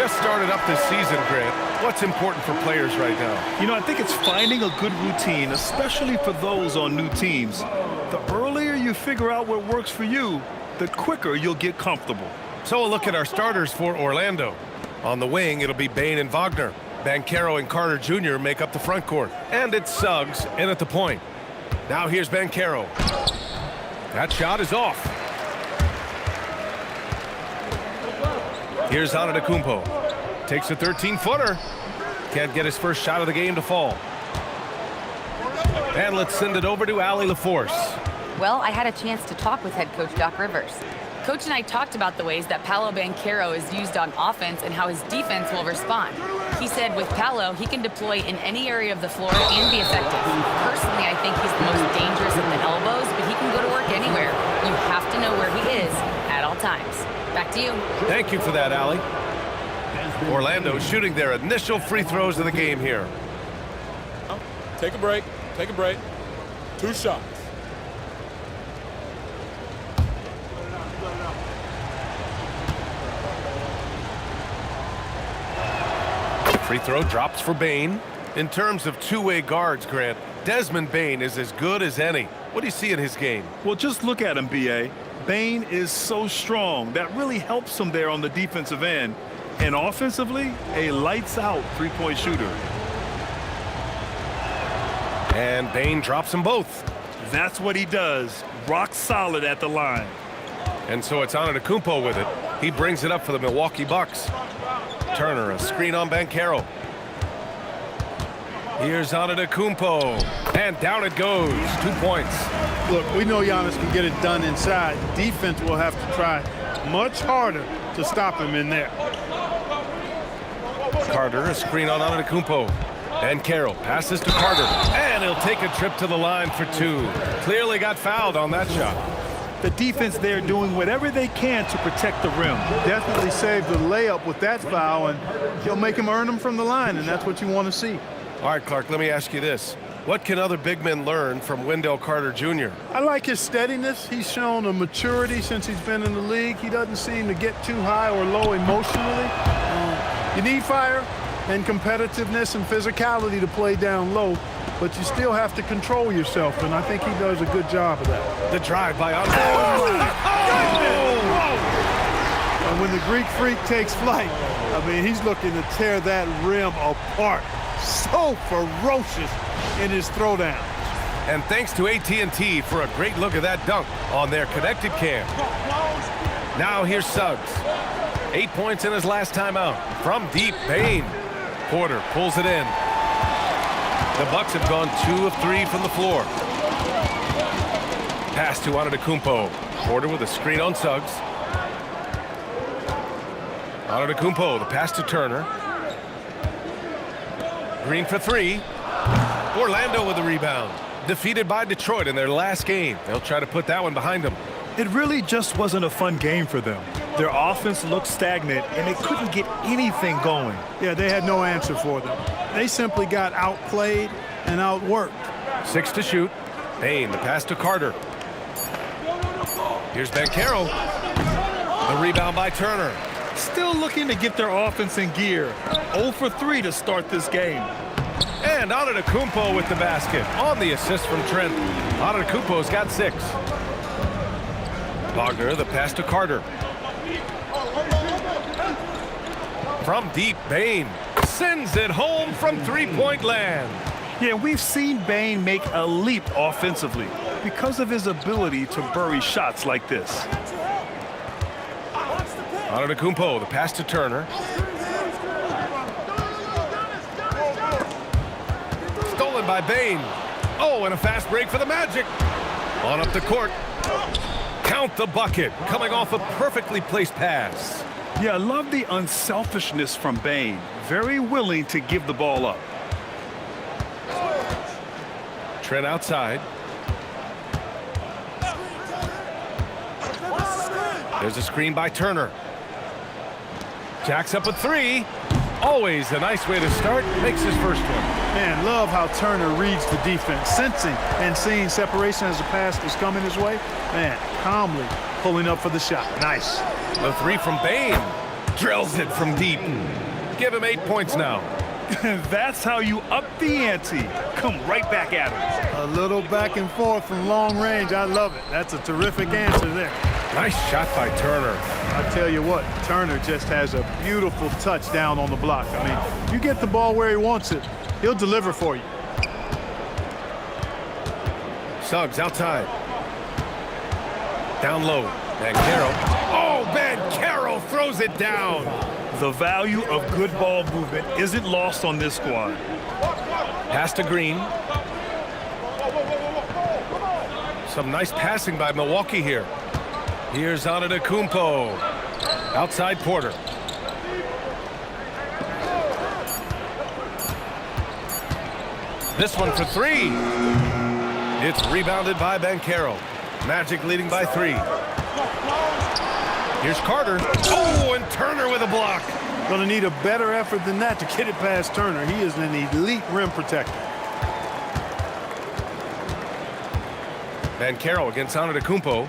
just started up this season, Grant. What's important for players right now? You know, I think it's finding a good routine, especially for those on new teams. The earlier you figure out what works for you, the quicker you'll get comfortable. So a look at our starters for Orlando. On the wing, it'll be Bain and Wagner. Banchero and Carter Jr. make up the front court. And it's Suggs in at the point. Now here's Banchero. That shot is off. Here's Antetokounmpo. Takes a 13-footer. Can't get his first shot of the game to fall. And let's send it over to Allie LaForce. Well, I had a chance to talk with head coach Doc Rivers. Coach and I talked about the ways that Paolo Banchero is used on offense and how his defense will respond. He said with Paolo, he can deploy in any area of the floor and be effective. Personally, I think he's the most dangerous at the elbows, but he can go to work anywhere. You have to know where he is at all times. Back to you. Thank you for that, Allie. Orlando shooting their initial free throws of the game here. Take a break. Take a break. 2 shots. Free throw drops for Bain. In terms of two-way guards, Grant, Desmond Bain is as good as any. What do you see in his game? Well, just look at him, B.A. Bain is so strong. That really helps him there on the defensive end. And offensively, a lights-out three-point shooter. And Bain drops them both. That's what he does. Rock solid at the line. And so it's Antetokounmpo with it. He brings it up for the Milwaukee Bucks. Turner, a screen on Banchero. Here's Antetokounmpo. And down it goes. 2 points. Look, we know Giannis can get it done inside. Defense will have to try much harder to stop him in there. Carter, a screen on Antetokounmpo. Banchero passes to Carter. And he'll take a trip to the line for 2. Clearly got fouled on that shot. The defense there doing whatever they can to protect the rim. Definitely saved the layup with that foul, and he'll make him earn them from the line, and that's what you want to see. All right, Clark, let me ask you this. What can other big men learn from Wendell Carter Jr.? I like his steadiness. He's shown a maturity since he's been in the league. He doesn't seem to get too high or low emotionally. You need fire and competitiveness and physicality to play down low, but you still have to control yourself, and I think he does a good job of that. The drive by Andre. And when the Greek Freak takes flight, I mean, he's looking to tear that rim apart. So ferocious in his throwdown. And thanks to AT&T for a great look at that dunk on their connected cam. Now here's Suggs. 8 points in his last time out. From deep, Bain. Porter pulls it in. The Bucks have gone 2 of 3 from the floor. Pass to Antetokounmpo. Porter with a screen on Suggs. Antetokounmpo, the pass to Turner. Green for 3. Orlando with the rebound. Defeated by Detroit in their last game. They'll try to put that one behind them. It really just wasn't a fun game for them. Their offense looked stagnant, and they couldn't get anything going. Yeah, they had no answer for them. They simply got outplayed and outworked. 6 to shoot. Bain, the pass to Carter. Here's Banchero. The rebound by Turner. Still looking to get their offense in gear. 0 for 3 to start this game. And Antetokounmpo with the basket on the assist from Trent. Antetokounmpo's got 6. Wagner, the pass to Carter. From deep, Bain sends it home from three-point land. Yeah, we've seen Bain make a leap offensively because of his ability to bury shots like this. Antetokounmpo, the pass to Turner. Stolen by Bain. Oh, and a fast break for the Magic. On up the court. Count the bucket, coming off a perfectly placed pass. Yeah, I love the unselfishness from Bain. Very willing to give the ball up. Trent outside. There's a screen by Turner. Jacks up a 3. Always a nice way to start. Makes his first one. Man, love how Turner reads the defense, sensing and seeing separation as the pass is coming his way. Man, calmly pulling up for the shot. Nice. The 3 from Bain. Drills it from deep. Give him 8 points now. That's how you up the ante. Come right back at him. A little back and forth from long range. I love it. That's a terrific answer there. Nice shot by Turner. I tell you what, Turner just has a beautiful touch down on the block. I mean, you get the ball where he wants it, he'll deliver for you. Suggs outside. Down low. Banchero. Oh, Banchero throws it down. The value of good ball movement isn't lost on this squad. Pass to Green. Some nice passing by Milwaukee here. Here's Antetokounmpo. Outside Porter. This one for 3. It's rebounded by Banchero. Magic leading by 3. Here's Carter. Oh, and Turner with a block. Going to need a better effort than that to get it past Turner. He is an elite rim protector. Banchero against Antetokounmpo.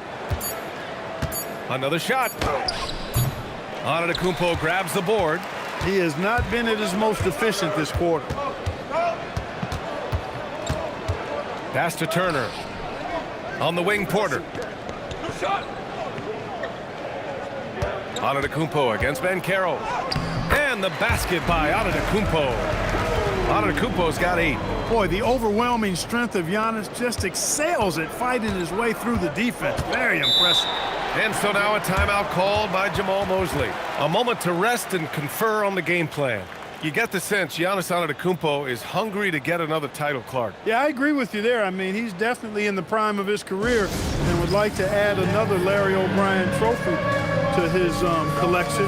Another shot. Antetokounmpo grabs the board. He has not been at his most efficient this quarter. Pass to Turner. On the wing, Porter. Antetokounmpo against Banchero. And the basket by Antetokounmpo. Antetokounmpo's got 8. Boy, the overwhelming strength of Giannis just excels at fighting his way through the defense. Very impressive. And so now a timeout called by Jamal Mosley. A moment to rest and confer on the game plan. You get the sense Giannis Antetokounmpo is hungry to get another title, Clark. Yeah, I agree with you there. I mean, he's definitely in the prime of his career and would like to add another Larry O'Brien trophy to his collection.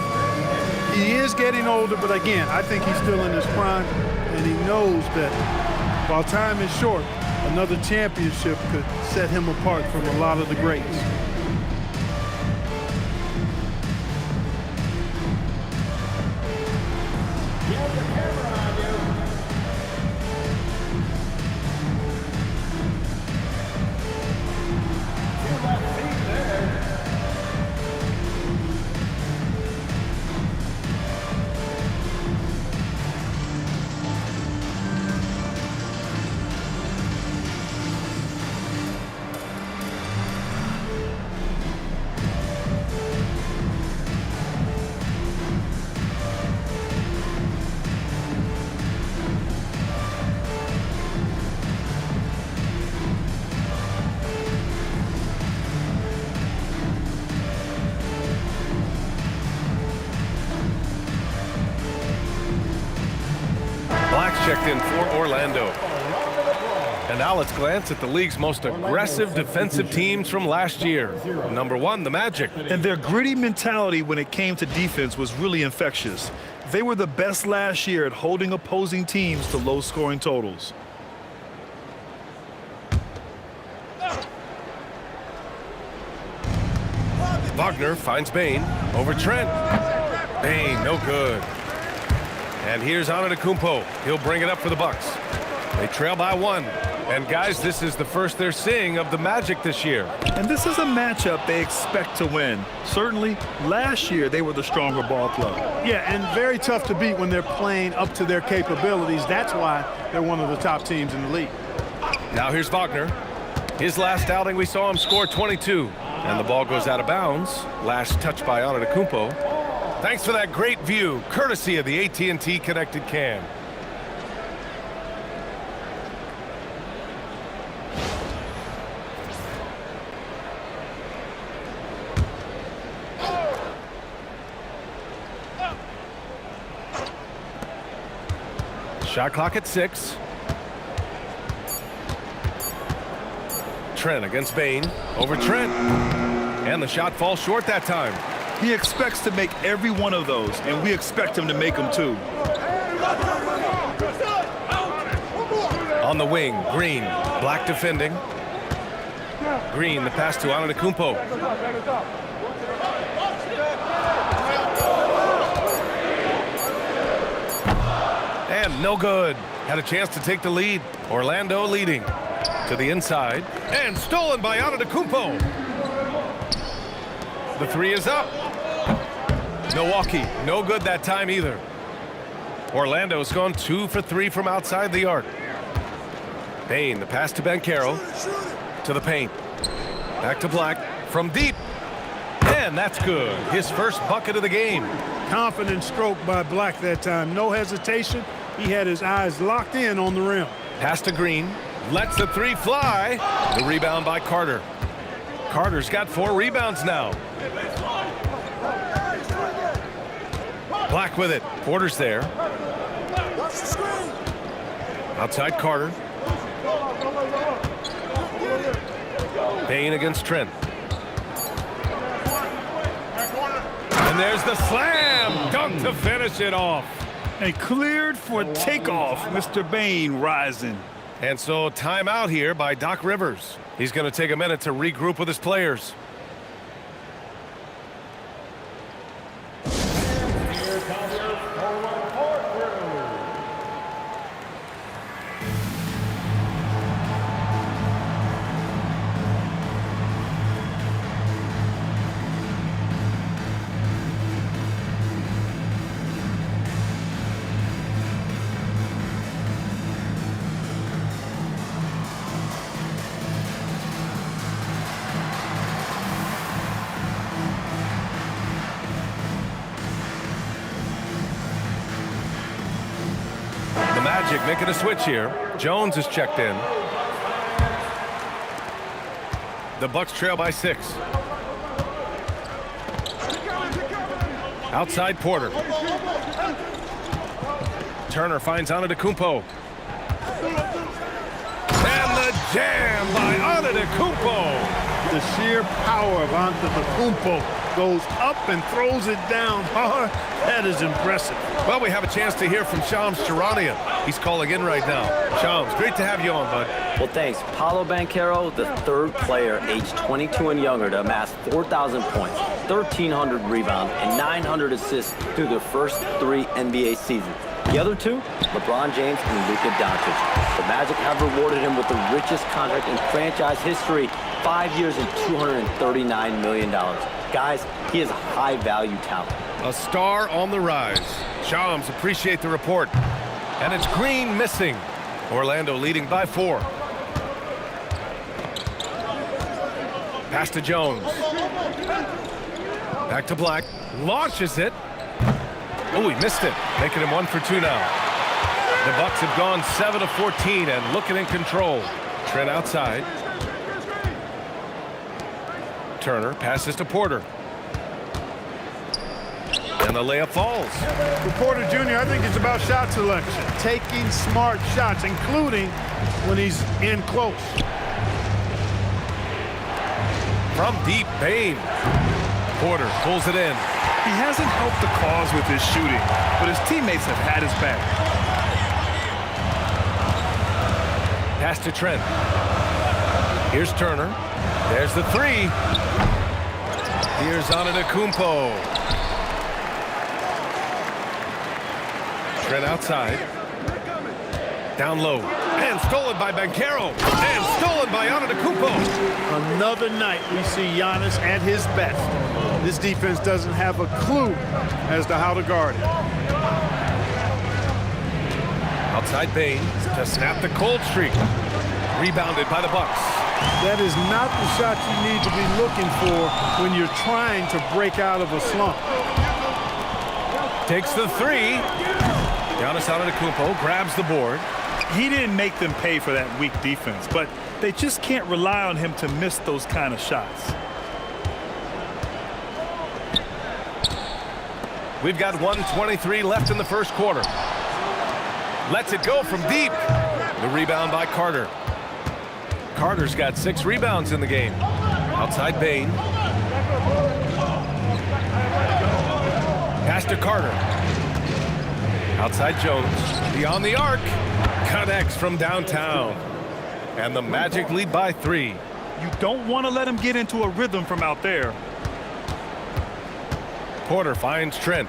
He is getting older, but again, I think he's still in his prime, and he knows that while time is short, another championship could set him apart from a lot of the greats. Checked in for Orlando. And now let's glance at the league's most aggressive defensive teams from last year. Number 1, the Magic. And their gritty mentality when it came to defense was really infectious. They were the best last year at holding opposing teams to low-scoring totals. Wagner finds Bane over Trent. Bane, no good. And here's Antetokounmpo. He'll bring it up for the Bucks. They trail by 1. And guys, this is the first they're seeing of the Magic this year. And this is a matchup they expect to win. Certainly, last year they were the stronger ball club. Yeah, and very tough to beat when they're playing up to their capabilities. That's why they're one of the top teams in the league. Now here's Wagner. His last outing, we saw him score 22. And the ball goes out of bounds. Last touch by Antetokounmpo. Thanks for that great view, courtesy of the AT&T Connected Cam. Shot clock at 6. Trent against Bane. Over Trent. And the shot falls short that time. He expects to make every one of those, and we expect him to make them too. On the wing, Green. Black defending. Green, the pass to Antetokounmpo. And no good. Had a chance to take the lead. Orlando leading. To the inside. And stolen by Antetokounmpo. The 3 is up. Milwaukee, no good that time either. Orlando's gone 2 for 3 from outside the arc. Bain, the pass to Banchero. To the paint. Back to Black. From deep. And that's good. His first bucket of the game. Confident stroke by Black that time. No hesitation. He had his eyes locked in on the rim. Pass to Green. Lets the three fly. The rebound by Carter. Carter's got 4 rebounds now. Black with it. Porter's there. Outside Carter. Bain against Trent. And there's the slam dunk to finish it off. And cleared for takeoff. Mr. Bain rising. And so timeout here by Doc Rivers. He's going to take a minute to regroup with his players. The Magic making a switch here. Jones is checked in. The Bucks trail by 6. Outside Porter. Turner finds Antetokounmpo. And the jam by Antetokounmpo. The sheer power of Antetokounmpo goes up and throws it down hard. That is impressive. Well, we have a chance to hear from Shams Charania. He's calling in right now. Shams, great to have you on, bud. Well, thanks. Paolo Banchero, the 3rd player aged 22 and younger to amass 4,000 points, 1,300 rebounds, and 900 assists through their first 3 NBA seasons. The other 2, LeBron James and Luka Doncic. The Magic have rewarded him with the richest contract in franchise history, 5 years and $239 million. Guys, he is a high-value talent. A star on the rise. Shams, appreciate the report. And it's Green missing. Orlando leading by 4. Pass to Jones. Back to Black. Launches it. Oh, he missed it. Making him 1 for 2 now. The Bucks have gone 7 of 14 and looking in control. Trent outside. Turner passes to Porter. And the layup falls. For Porter Jr., I think it's about shot selection. Taking smart shots, including when he's in close. From deep, Bain. Porter pulls it in. He hasn't helped the cause with his shooting, but his teammates have had his back. Pass to Trent. Here's Turner. There's the 3. Here's Antetokounmpo. Trent outside. Down low. And stolen by Banchero. And stolen by Antetokounmpo. Another night we see Giannis at his best. This defense doesn't have a clue as to how to guard it. Outside Bain to snap the cold streak. Rebounded by the Bucks. That is not the shot you need to be looking for when you're trying to break out of a slump. Takes the 3. Giannis Antetokounmpo grabs the board. He didn't make them pay for that weak defense, but they just can't rely on him to miss those kind of shots. We've got 1:23 left in the first quarter. Lets it go from deep. The rebound by Carter. Carter's got 6 rebounds in the game. Outside Bain. Pass to Carter. Outside Jones. Beyond the arc. Connects from downtown. And the Magic lead by 3. You don't want to let him get into a rhythm from out there. Porter finds Trent.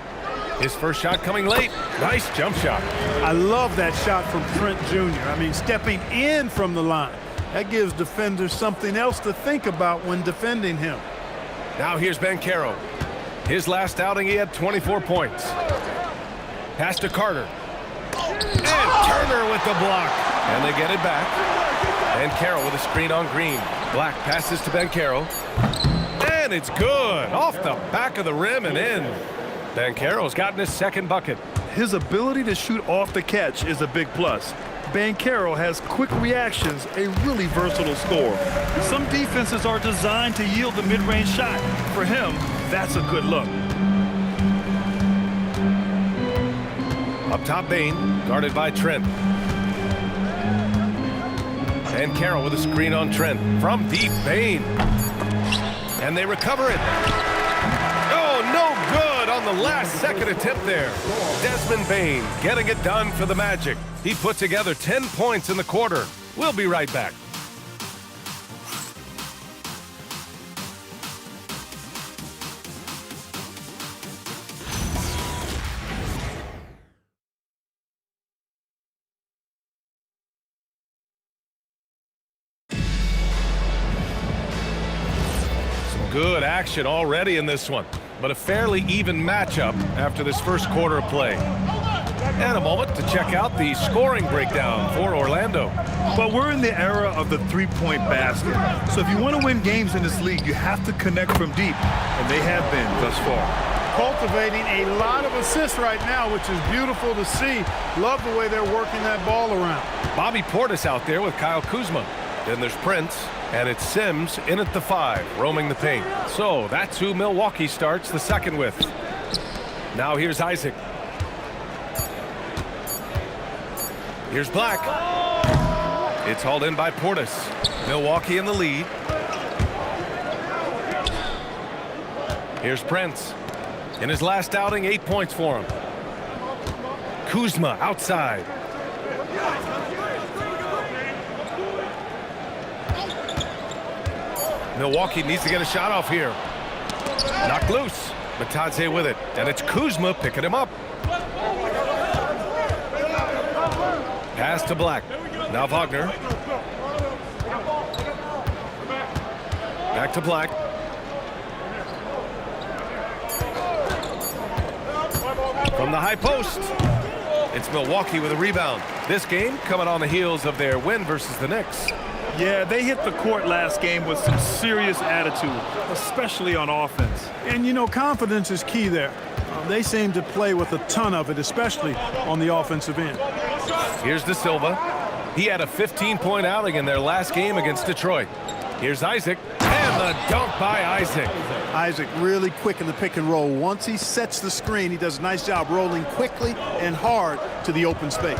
His first shot coming late. Nice jump shot. I love that shot from Trent Jr. I mean, stepping in from the line. That gives defenders something else to think about when defending him. Now here's Banchero. His last outing, he had 24 points. Pass to Carter. And Turner with the block. And they get it back. Banchero with a screen on Green. Black passes to Banchero. And it's good. Off the back of the rim and in. Banchero's gotten his second bucket. His ability to shoot off the catch is a big plus. Banchero has quick reactions, a really versatile scorer. Some defenses are designed to yield the mid-range shot. For him, that's a good look. Up top, Bain, guarded by Trent. Banchero with a screen on Trent. From deep, Bain. And they recover it. Oh, no good on the last second attempt there. Desmond Bain getting it done for the Magic. He put together 10 points in the quarter. We'll be right back. Good action already in this one, but a fairly even matchup after this first quarter of play. And a moment to check out the scoring breakdown for Orlando. But we're in the era of the three-point basket. So if you want to win games in this league, you have to connect from deep, and they have been thus far. Cultivating a lot of assists right now, which is beautiful to see. Love the way they're working that ball around. Bobby Portis out there with Kyle Kuzma. Then there's Prince, and it's Sims in at the 5, roaming the paint. So that's who Milwaukee starts the second with. Now here's Isaac. Here's Black. It's hauled in by Portis. Milwaukee in the lead. Here's Prince. In his last outing, 8 points for him. Kuzma outside. Milwaukee needs to get a shot off here. Knocked loose. Matadze with it. And it's Kuzma picking him up. Pass to Black. Now Wagner. Back to Black. From the high post. It's Milwaukee with a rebound. This game coming on the heels of their win versus the Knicks. Yeah, they hit the court last game with some serious attitude, especially on offense. And, you know, confidence is key there. They seem to play with a ton of it, especially on the offensive end. Here's De Silva. He had a 15-point outing in their last game against Detroit. Here's Isaac. And the dunk by Isaac. Isaac really quick in the pick and roll. Once he sets the screen, he does a nice job rolling quickly and hard to the open space.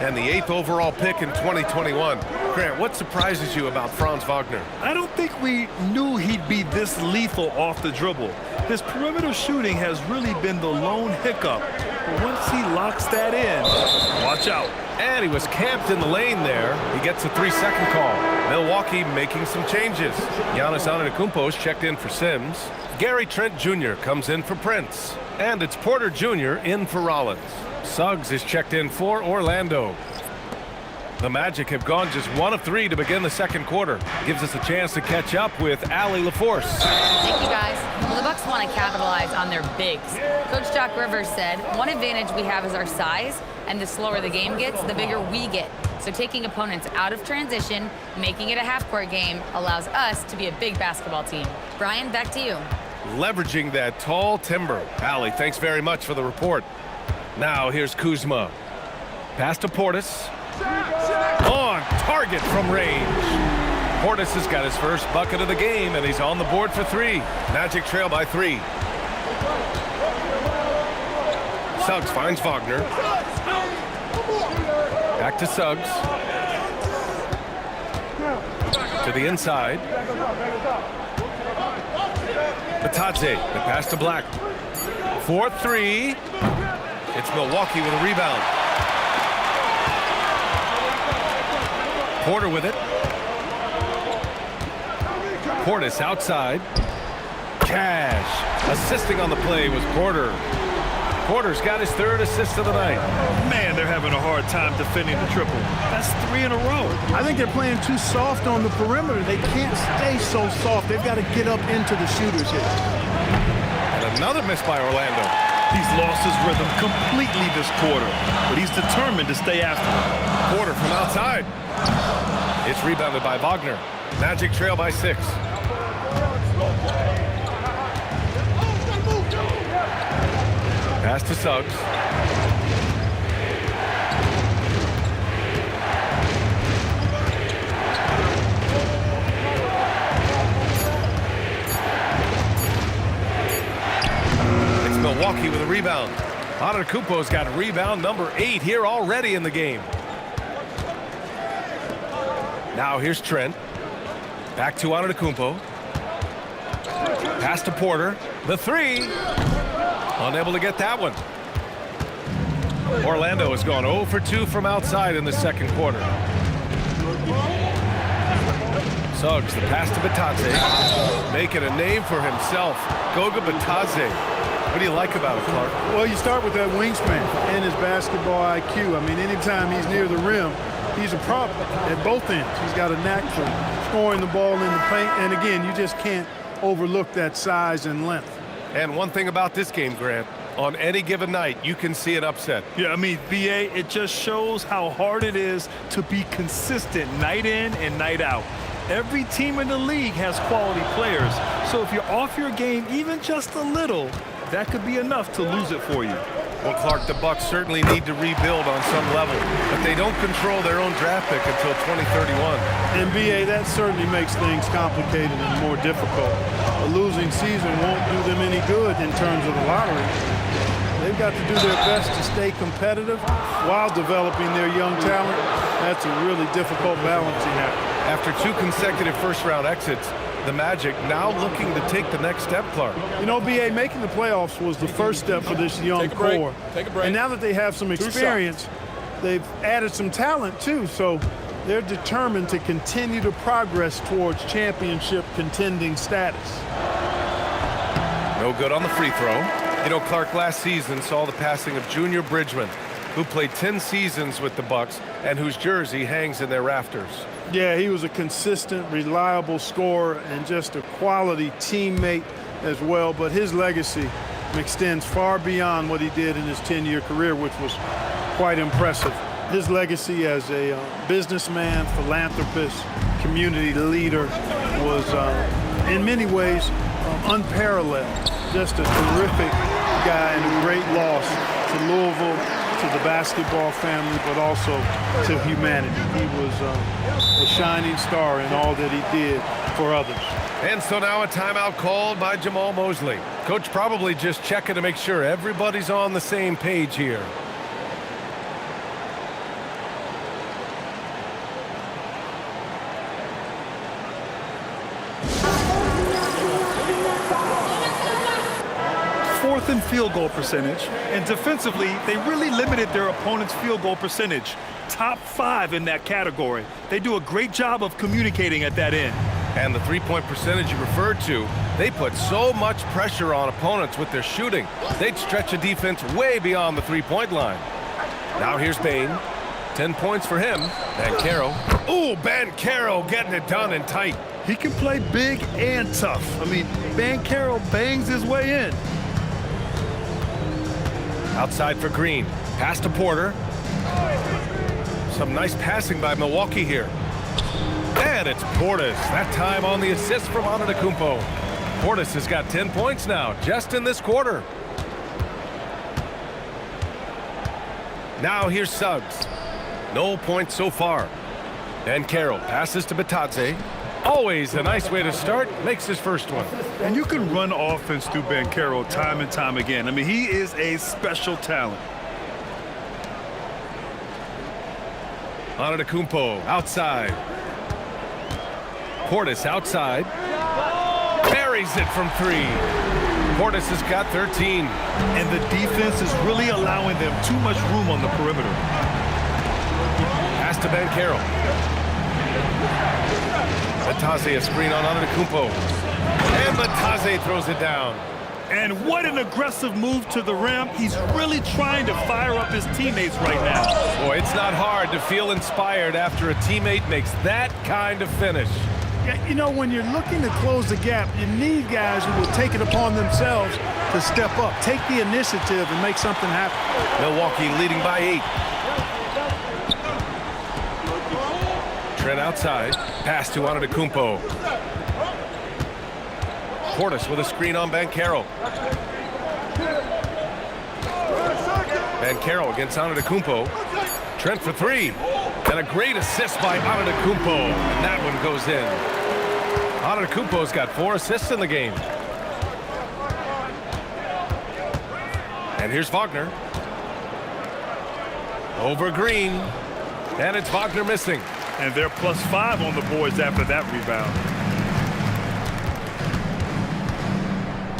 And the 8th overall pick in 2021. Grant, what surprises you about Franz Wagner? I don't think we knew he'd be this lethal off the dribble. His perimeter shooting has really been the lone hiccup. But once he locks that in, watch out. And he was camped in the lane there. He gets a 3-second call. Milwaukee making some changes. Giannis Antetokounmpo's checked in for Sims. Gary Trent Jr. comes in for Prince. And it's Porter Jr. in for Rollins. Suggs is checked in for Orlando. The Magic have gone just 1 of 3 to begin the second quarter. Gives us a chance to catch up with Allie LaForce. Thank you, guys. Well, the Bucks want to capitalize on their bigs. Coach Doc Rivers said, one advantage we have is our size, and the slower the game gets, the bigger we get. So taking opponents out of transition, making it a half-court game, allows us to be a big basketball team. Brian, back to you. Leveraging that tall timber. Allie, thanks very much for the report. Now here's Kuzma. Pass to Portis. On target from range. Portis has got his first bucket of the game, and he's on the board for 3. Magic trail by 3. Suggs finds Wagner. Back to Suggs. To the inside. Matadze, the pass to Black. 4-3. It's Milwaukee with a rebound. Porter with it. Portis outside. Cash. Assisting on the play was Porter. Porter's got his 3rd assist of the night. Man, they're having a hard time defending the triple. That's 3 in a row. I think they're playing too soft on the perimeter. They can't stay so soft. They've got to get up into the shooters here. And Another miss by Orlando. He's lost his rhythm completely this quarter, but he's determined to stay after it. Porter from outside. It's rebounded by Wagner. Magic trail by 6. Pass to Suggs. It's Milwaukee with a rebound. Antetokounmpo's got rebound number 8 here already in the game. Now here's Trent. Back to Antetokounmpo. Pass to Porter. The 3. Unable to get that one. Orlando has gone 0 for 2 from outside in the second quarter. Suggs, the pass to Batadze. Making a name for himself. Goga Batadze. What do you like about it, Clark? Well, you start with that wingspan and his basketball IQ. I mean, anytime he's near the rim, he's a problem at both ends. He's got a knack for scoring the ball in the paint. And again, you just can't overlook that size and length. And one thing about this game, Grant, on any given night, you can see an upset. Yeah, I mean, BA, it just shows how hard it is to be consistent night in and night out. Every team in the league has quality players. So if you're off your game even just a little, that could be enough to lose it for you. Well, Clark, the Bucks certainly need to rebuild on some level, but they don't control their own draft pick until 2031. And BA, that certainly makes things complicated and more difficult. A losing season won't do them any good in terms of the lottery. They've got to do their best to stay competitive while developing their young talent. That's a really difficult balancing act. After 2 consecutive first-round exits, the Magic now looking to take the next step, Clark. You know, BA, making the playoffs was the first step for this young core. Take a break. And now that they have some experience, they've added some talent too. So they're determined to continue to progress towards championship contending status. No good on the free throw. You know, Clark, last season saw the passing of Junior Bridgman, who played 10 seasons with the Bucks and whose jersey hangs in their rafters. Yeah, he was a consistent, reliable scorer and just a quality teammate as well. But his legacy extends far beyond what he did in his 10-year career, which was quite impressive. His legacy as a businessman, philanthropist, community leader was in many ways unparalleled. Just a terrific guy and a great loss to Louisville, to the basketball family, but also to humanity. He was a shining star in all that he did for others. And so now a timeout called by Jamal Mosley. Coach probably just checking to make sure everybody's on the same page here. Fourth in field goal percentage, and defensively, they really limited their opponent's field goal percentage. Top 5 in that category. They do a great job of communicating at that end. And the three-point percentage you referred to, they put so much pressure on opponents with their shooting. They'd stretch a defense way beyond the three-point line. Now here's Bane. 10 points for him. Banchero. Ooh, Banchero getting it done and tight. He can play big and tough. I mean, Banchero bangs his way in. Outside for Green. Pass to Porter. Some nice passing by Milwaukee here. And it's Portis. That time on the assist from Antetokounmpo. Portis has got 10 points now, just in this quarter. Now here's Suggs. No points so far. Banchero passes to Batadze. Always a nice way to start. Makes his first one. And you can run offense through Banchero time and time again. I mean, he is a special talent. Antetokounmpo outside. Portis outside. Buries it from 3. Portis has got 13. And the defense is really allowing them too much room on the perimeter. Pass to Banchero. Batadze a screen on Antetokounmpo. And Batadze throws it down. And what an aggressive move to the rim. He's really trying to fire up his teammates right now. Boy, it's not hard to feel inspired after a teammate makes that kind of finish. Yeah, you know, when you're looking to close the gap, you need guys who will take it upon themselves to step up, take the initiative, and make something happen. Milwaukee leading by 8. Trent outside. Pass to Antetokounmpo. Portis with a screen on Banchero. Banchero against Antetokounmpo. Trent for 3. And a great assist by Antetokounmpo. And that one goes in. Antetokounmpo's got 4 assists in the game. And here's Wagner. Over Green. And it's Wagner missing. And they're +5 on the boards after that rebound.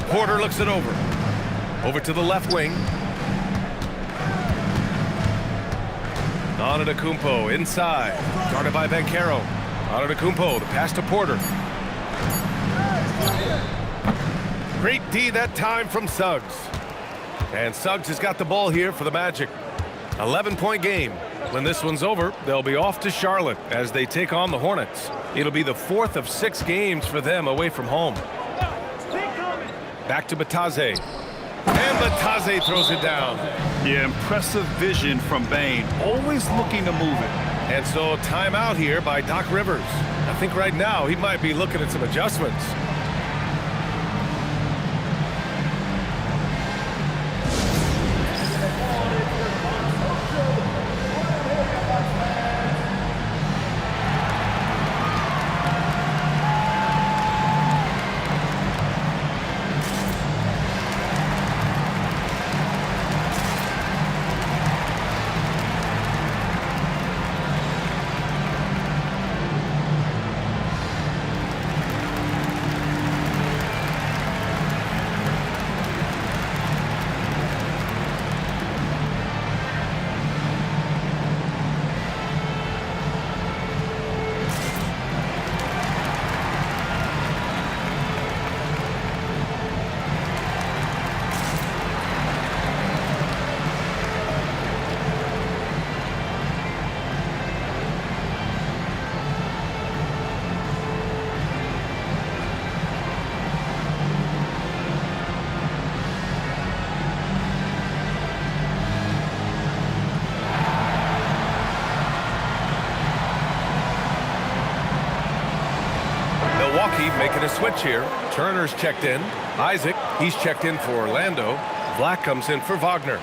Porter looks it over. Over to the left wing. Antetokounmpo inside. Guarded by Banchero. Antetokounmpo, the pass to Porter. Great D that time from Suggs. And Suggs has got the ball here for the Magic. 11-point game. When this one's over, they'll be off to Charlotte as they take on the Hornets. It'll be the 4th of 6 games for them away from home. Back to Batase. And Batase throws it down. Yeah, impressive vision from Bane. Always looking to move it. And so timeout here by Doc Rivers. I think right now he might be looking at some adjustments. Milwaukee making a switch here. Turner's checked in. Isaac, he's checked in for Orlando. Black comes in for Wagner.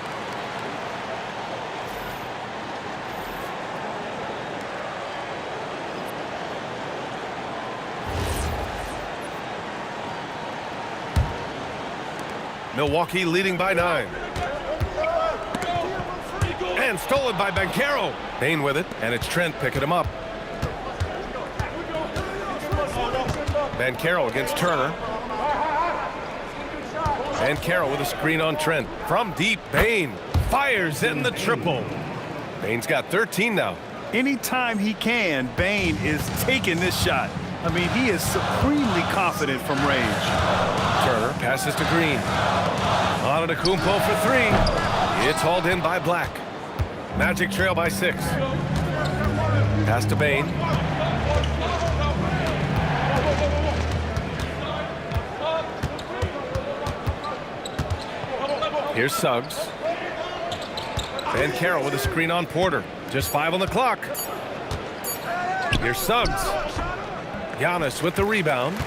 Milwaukee leading by 9. And stolen by Banchero. Bane with it, and it's Trent picking him up. Banchero against Turner. Banchero with a screen on Trent. From deep, Bane fires in the triple. Bane's got 13 now. Anytime he can, Bane is taking this shot. I mean, he is supremely confident from range. Turner passes to Green. Antetokounmpo for 3. It's hauled in by Black. Magic trail by 6. Pass to Bane. Here's Suggs. Banchero with a screen on Porter. Just 5 on the clock. Here's Suggs. Giannis with the rebound.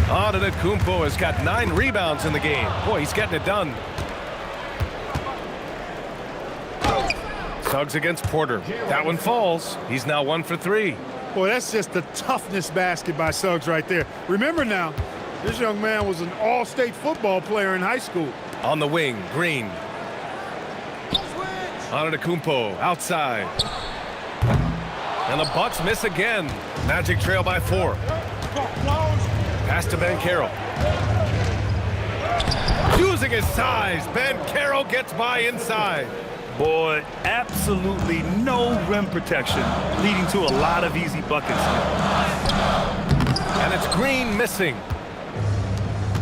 Antetokounmpo has got 9 rebounds in the game. Boy, he's getting it done. Suggs against Porter. That one falls. He's now 1 for 3. Boy, that's just the toughness basket by Suggs right there. Remember now, this young man was an all-state football player in high school. On the wing, Green. Antetokounmpo outside. And the Bucks miss again. Magic trail by 4. Pass to Banchero. Using his size, Banchero gets by inside. Boy, absolutely no rim protection, leading to a lot of easy buckets. And it's Green missing.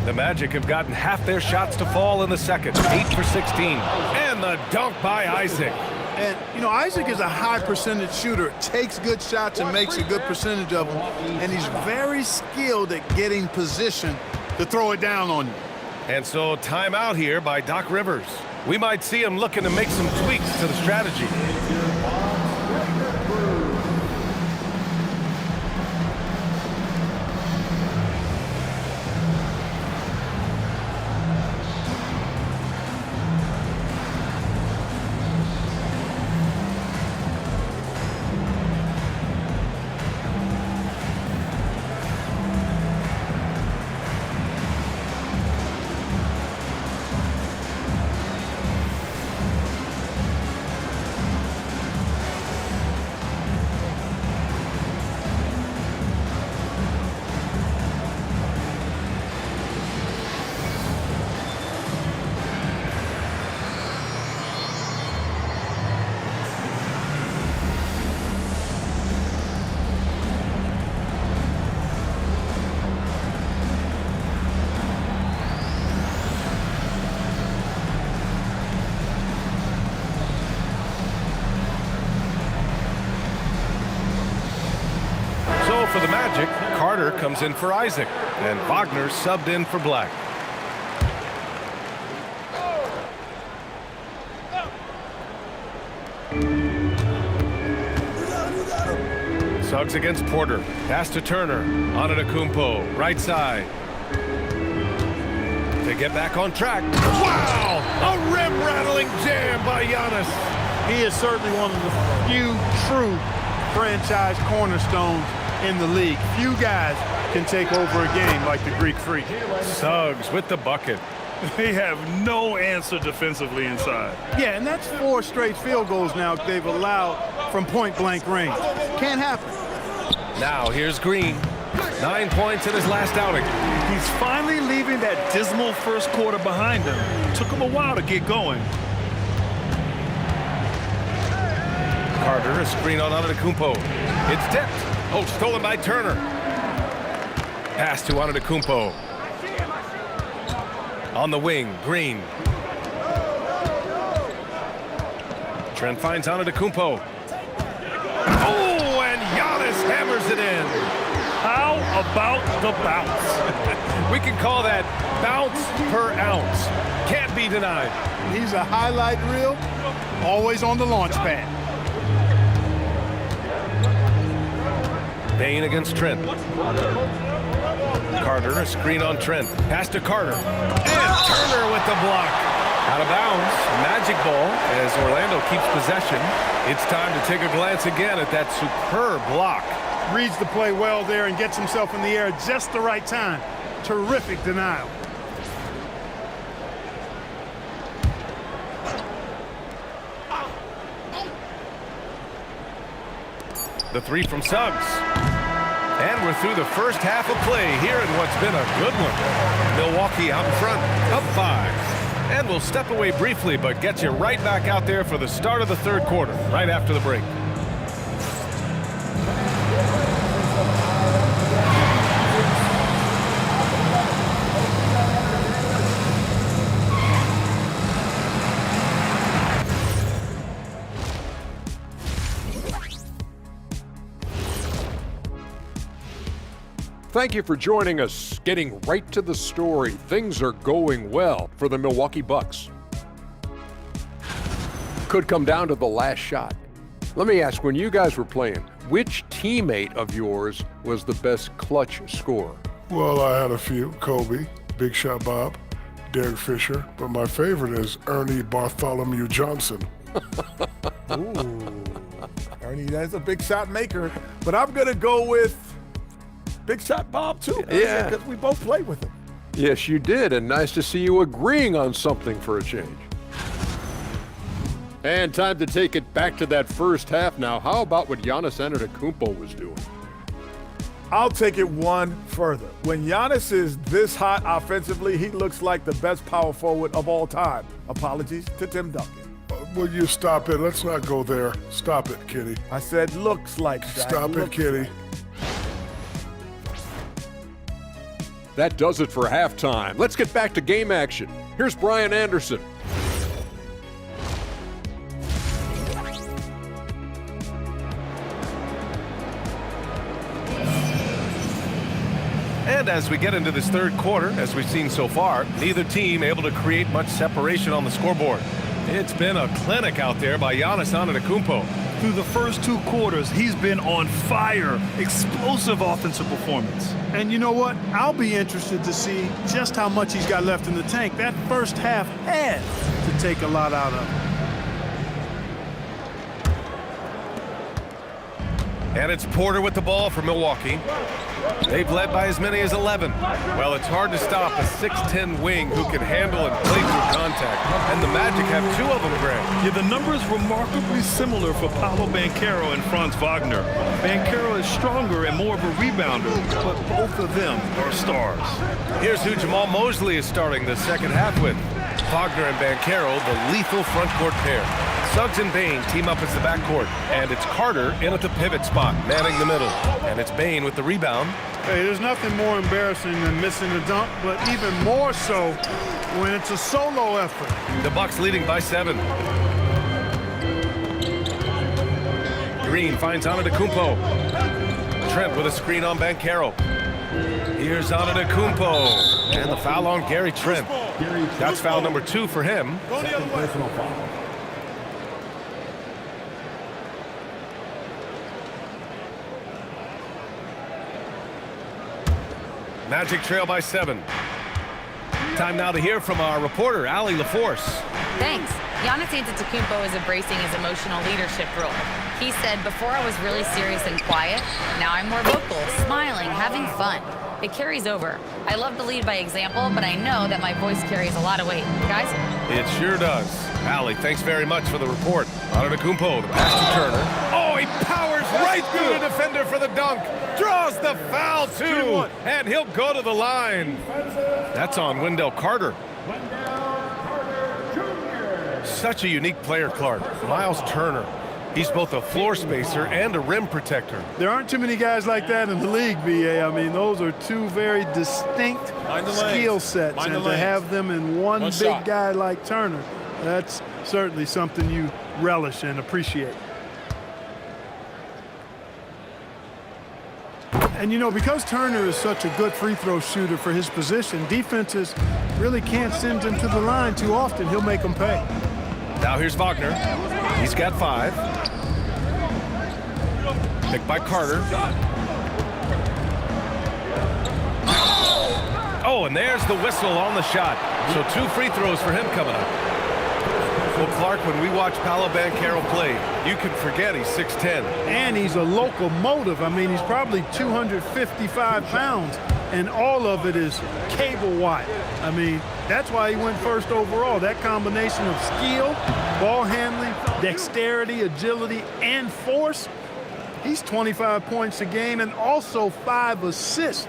The Magic have gotten half their shots to fall in the second. 8 for 16. And the dunk by Isaac. And, you know, Isaac is a high percentage shooter, takes good shots and makes a good percentage of them. And he's very skilled at getting position to throw it down on you. And so timeout here by Doc Rivers. We might see him looking to make some tweaks to the strategy. For the Magic, Carter comes in for Isaac, and Wagner subbed in for Black. Suggs against Porter. Pass to Turner. Antetokounmpo, right side. To get back on track. Wow! A rim-rattling jam by Giannis. He is certainly one of the few true franchise cornerstones in the league. Few guys can take over a game like the Greek Freak. Suggs with the bucket. They have no answer defensively inside. Yeah, and that's 4 straight field goals now they've allowed from point-blank range. Can't happen. Now here's Green. 9 points in his last outing. He's finally leaving that dismal first quarter behind him. Took him a while to get going. Carter, a screen on Antetokounmpo. It's tipped. Oh, stolen by Turner. Pass to Antetokounmpo. On the wing, Green. Trent finds Antetokounmpo. Oh, and Giannis hammers it in. How about the bounce? We can call that bounce per ounce. Can't be denied. He's a highlight reel, always on the launch pad. Bain against Trent. Carter, a screen on Trent. Pass to Carter. And Turner with the block. Out of bounds. Magic ball as Orlando keeps possession. It's time to take a glance again at that superb block. Reads the play well there and gets himself in the air at just the right time. Terrific denial. The three from Suggs. And we're through the first half of play here in what's been a good one. Milwaukee out in front, up 5. And we'll step away briefly, but get you right back out there for the start of the third quarter, right after the break. Thank you for joining us. Getting right to the story, things are going well for the Milwaukee Bucks. Could come down to the last shot. Let me ask, when you guys were playing, which teammate of yours was the best clutch scorer? Well, I had a few. Kobe, Big Shot Bob, Derek Fisher, but my favorite is Ernie Bartholomew Johnson. Ooh, Ernie, that's a big shot maker. But I'm going to go with Big Shot Bob, too. Yeah. Because we both played with him. Yes, you did, and nice to see you agreeing on something for a change. And time to take it back to that first half now. How about what Giannis Antetokounmpo was doing? I'll take it one further. When Giannis is this hot offensively, he looks like the best power forward of all time. Apologies to Tim Duncan. Will you stop it? Let's not go there. Stop it, Kitty. I said looks like that. Stop it, Kitty. That does it for halftime. Let's get back to game action. Here's Brian Anderson. And as we get into this third quarter, as we've seen so far, neither team able to create much separation on the scoreboard. It's been a clinic out there by Giannis Antetokounmpo. Through the first 2 quarters, he's been on fire. Explosive offensive performance. And you know what? I'll be interested to see just how much he's got left in the tank. That first half had to take a lot out of him. And it's Porter with the ball for Milwaukee. They've led by as many as 11. Well, it's hard to stop a 6'10 wing who can handle and play through contact. And the Magic have 2 of them, Grant. Yeah, the numbers remarkably similar for Paolo Banchero and Franz Wagner. Banchero is stronger and more of a rebounder, but both of them are stars. Here's who Jamal Mosley is starting the second half with. Wagner and Banchero, the lethal front court pair. Suggs and Bane team up as the backcourt, and it's Carter in at the pivot spot, manning the middle. And it's Bane with the rebound. Hey, there's nothing more embarrassing than missing a dunk, but even more so when it's a solo effort. The Bucks leading by 7. Green finds Antetokounmpo. Trent with a screen on Banchero. Here's Antetokounmpo, and the foul on Gary Trent. That's foul number 2 for him. Magic trail by 7. Time now to hear from our reporter, Allie LaForce. Thanks. Giannis Antetokounmpo is embracing his emotional leadership role. He said, before I was really serious and quiet, now I'm more vocal, smiling, having fun. It carries over. I love to lead by example, but I know that my voice carries a lot of weight. Guys? It sure does. Allie, thanks very much for the report. Antetokounmpo, the pass to Turner. Oh, he powers right through the defender for the dunk. Draws the foul, too. And he'll go to the line. That's on Wendell Carter. Such a unique player, Clark. Miles Turner. He's both a floor spacer and a rim protector. There aren't too many guys like that in the league, BA. I mean, those are 2 very distinct skill sets. And to have them in one big guy like Turner, that's certainly something you relish and appreciate. And, you know, because Turner is such a good free throw shooter for his position, defenses really can't send him to the line too often. He'll make them pay. Now here's Wagner. He's got 5. Picked by Carter. Oh, and there's the whistle on the shot. So 2 free throws for him coming up. Well, Clark, when we watch Paolo Banchero play, you can forget he's 6'10". And he's a locomotive. I mean, he's probably 255 pounds, and all of it is cable wire. I mean, that's why he went first overall. That combination of skill, ball handling, dexterity, agility, and force. He's 25 points a game and also 5 assists.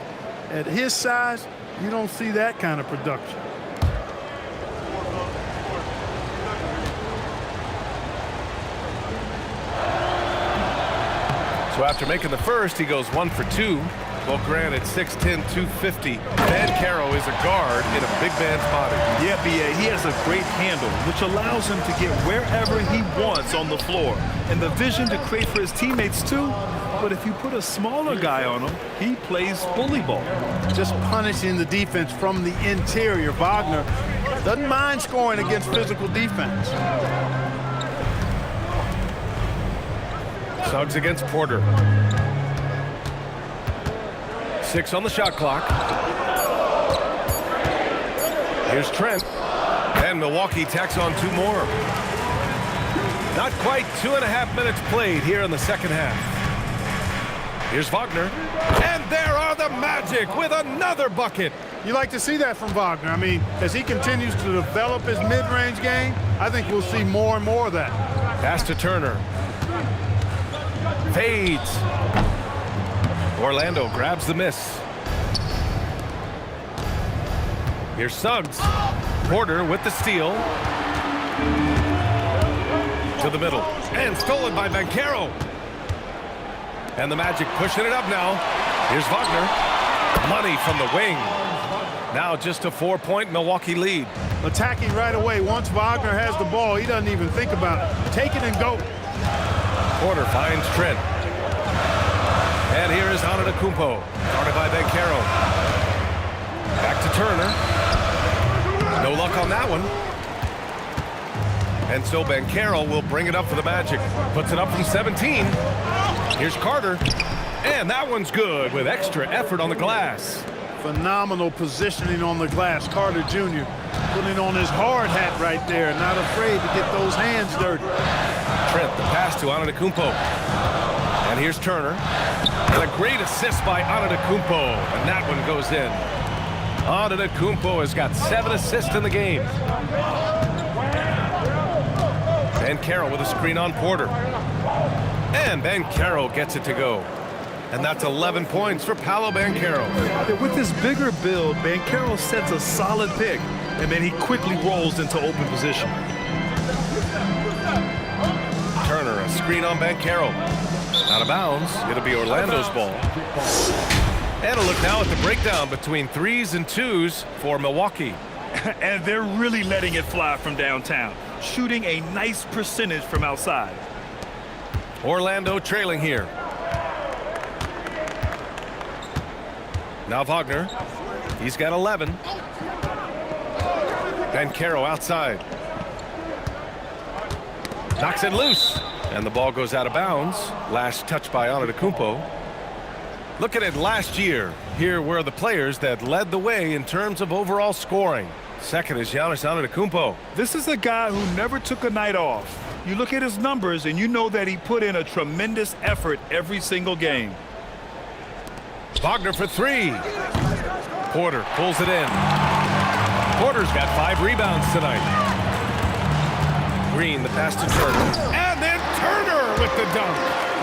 At his size, you don't see that kind of production. So after making the first, he goes 1 for 2. Well, granted, 6'10", 250. Banchero is a guard in a big man's body. Yeah, B.A., he has a great handle, which allows him to get wherever he wants on the floor. And the vision to create for his teammates, too. But if you put a smaller guy on him, he plays bully ball. Just punishing the defense from the interior. Wagner doesn't mind scoring against physical defense. Suggs against Porter. 6 on the shot clock. Here's Trent. And Milwaukee tacks on 2 more. Not quite 2.5 minutes played here in the second half. Here's Wagner. And there are the Magic with another bucket. You like to see that from Wagner. I mean, as he continues to develop his mid-range game, I think we'll see more and more of that. Pass to Turner. Fades. Orlando grabs the miss. Here's Suggs. Porter with the steal. To the middle. And stolen by Banchero. And the Magic pushing it up now. Here's Wagner. Money from the wing. Now just a 4-point Milwaukee lead. Attacking right away. Once Wagner has the ball, he doesn't even think about it. Take it and go. Porter finds Trent. And here is Antetokounmpo, guarded by Banchero. Back to Turner. No luck on that one. And so Banchero will bring it up for the Magic. Puts it up from 17. Here's Carter. And that one's good with extra effort on the glass. Phenomenal positioning on the glass. Carter Jr. putting on his hard hat right there. Not afraid to get those hands dirty. Trent, the pass to Antetokounmpo. And here's Turner. And a great assist by Antetokounmpo. And that one goes in. Antetokounmpo has got 7 assists in the game. Banchero with a screen on Porter. And Banchero gets it to go. And that's 11 points for Paolo Banchero. With this bigger build, Banchero sets a solid pick, and then he quickly rolls into open position. Turner, a screen on Banchero. Out of bounds. It'll be Orlando's ball. And a look now at the breakdown between 3s and 2s for Milwaukee. And they're really letting it fly from downtown, shooting a nice percentage from outside. Orlando trailing here. Now Wagner. He's got 11. Banchero outside. Knocks it loose. And the ball goes out of bounds. Last touch by Antetokounmpo. Looking at last year, here were the players that led the way in terms of overall scoring. Second is Giannis Antetokounmpo. This is a guy who never took a night off. You look at his numbers and you know that he put in a tremendous effort every single game. Wagner for 3. Porter pulls it in. Porter's got 5 rebounds tonight. Green, the pass to Turner. And then Turner with the dunk.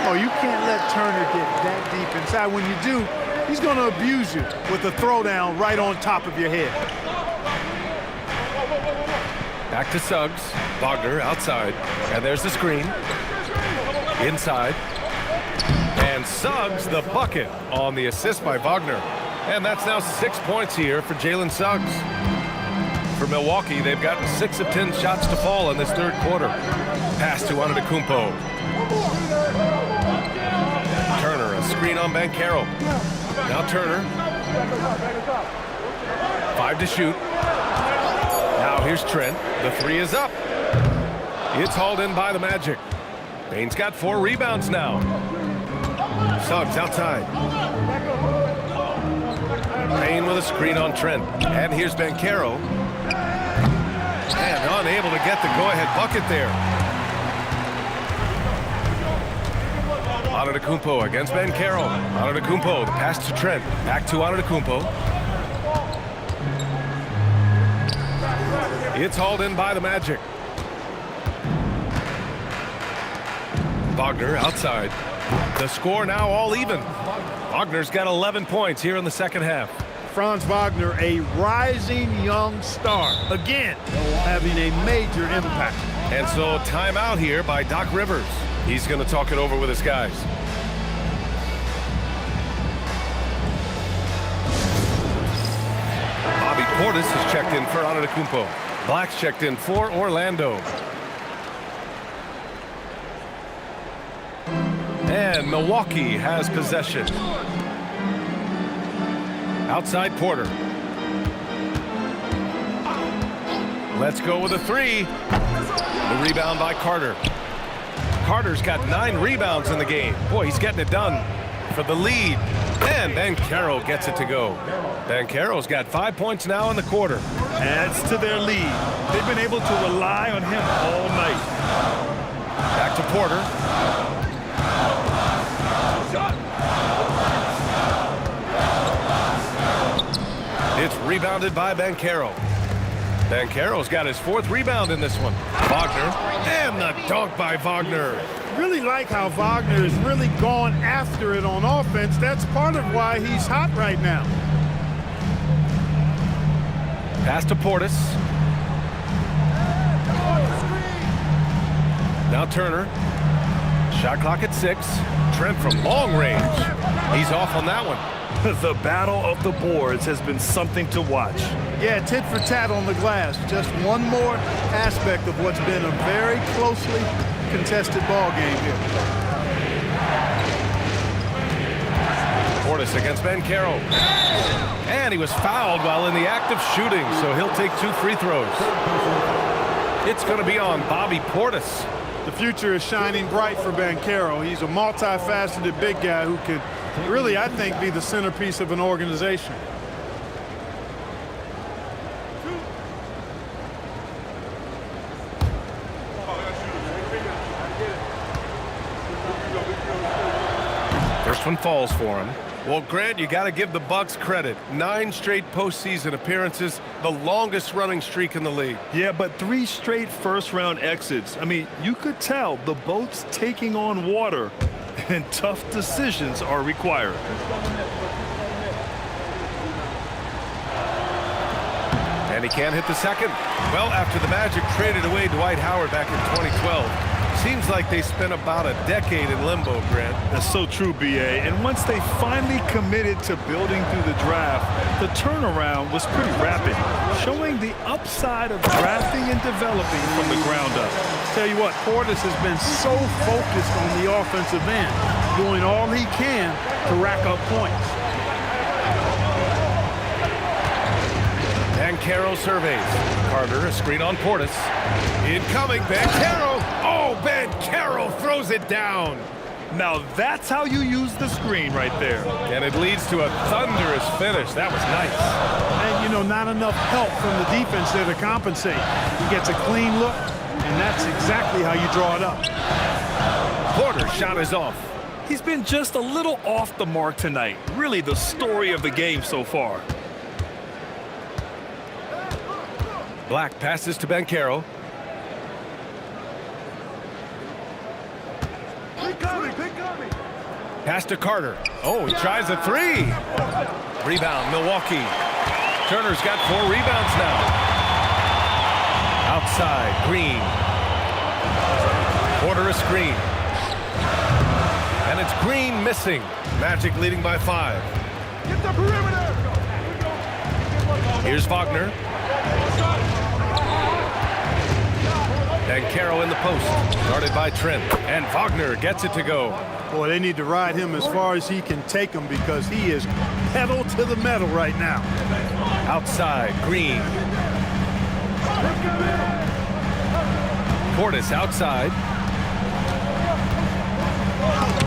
Oh, you can't let Turner get that deep inside. When you do, he's going to abuse you with a throwdown right on top of your head. Back to Suggs. Wagner outside. And there's the screen. Inside. And Suggs the bucket on the assist by Wagner. And that's now 6 points here for Jalen Suggs. For Milwaukee, they've gotten 6 of 10 shots to fall in this third quarter. Pass to Antetokounmpo. Turner, a screen on Banchero. Now Turner. 5 to shoot. Now here's Trent. The 3 is up. It's hauled in by the Magic. Bane's got 4 rebounds now. Suggs outside. Payne with a screen on Trent. And here's Banchero. And unable to get the go-ahead bucket there. Antetokounmpo against Banchero. Antetokounmpo, the pass to Trent. Back to Antetokounmpo. It's hauled in by the Magic. Wagner outside. The score now all even. Wagner's got 11 points here in the second half. Franz Wagner, a rising young star. Again, having a major impact. And so timeout here by Doc Rivers. He's going to talk it over with his guys. Bobby Portis has checked in for Antetokounmpo. Black's checked in for Orlando. And Milwaukee has possession. Outside Porter. Let's go with a 3. The rebound by Carter. Carter's got 9 rebounds in the game. Boy, he's getting it done for the lead. And Banchero gets it to go. Banchero's got 5 points now in the quarter. Adds to their lead. They've been able to rely on him all night. Back to Porter. It's rebounded by Banchero. Banchero's got his 4th rebound in this one. Wagner, and the dunk by Wagner. Really like how Wagner has really gone after it on offense. That's part of why he's hot right now. Pass to Portis. Now Turner. Shot clock at 6. Trent from long range. He's off on that one. The battle of the boards has been something to watch. Yeah, tit for tat on the glass. Just one more aspect of what's been a very closely contested ball game here. Portis against Banchero. And he was fouled while in the act of shooting, so he'll take 2 free throws. It's going to be on Bobby Portis. The future is shining bright for Banchero. He's a multifaceted big guy who could really, I think, be the centerpiece of an organization. First one falls for him. Well, Grant, you got to give the Bucks credit. 9 straight postseason appearances, the longest running streak in the league. Yeah, but 3 straight first-round exits. I mean, you could tell the boat's taking on water, and tough decisions are required. And he can't hit the second. Well, after the Magic traded away Dwight Howard back in 2012, seems like they spent about a decade in limbo, Grant. That's so true, B.A. And once they finally committed to building through the draft, the turnaround was pretty rapid, showing the upside of drafting and developing from the ground up. Tell you what, Portis has been so focused on the offensive end, doing all he can to rack up points. Banchero surveys. Carter, a screen on Portis. Incoming, Banchero. Oh, Banchero throws it down. Now that's how you use the screen right there. And it leads to a thunderous finish. That was nice. And, you know, not enough help from the defense there to compensate. He gets a clean look, and that's exactly how you draw it up. Porter's shot is off. He's been just a little off the mark tonight. Really the story of the game so far. Black passes to Banchero. Pass to Carter. Oh, he tries a 3. Rebound, Milwaukee. Turner's got 4 rebounds now. Outside, Green. Porter a screen. And it's Green missing. Magic leading by 5. Get the perimeter! Here's Wagner. Banchero in the post, guarded by Trent. And Wagner gets it to go. Boy, they need to ride him as far as he can take him because he is pedal to the metal right now. Outside, Green. Portis outside.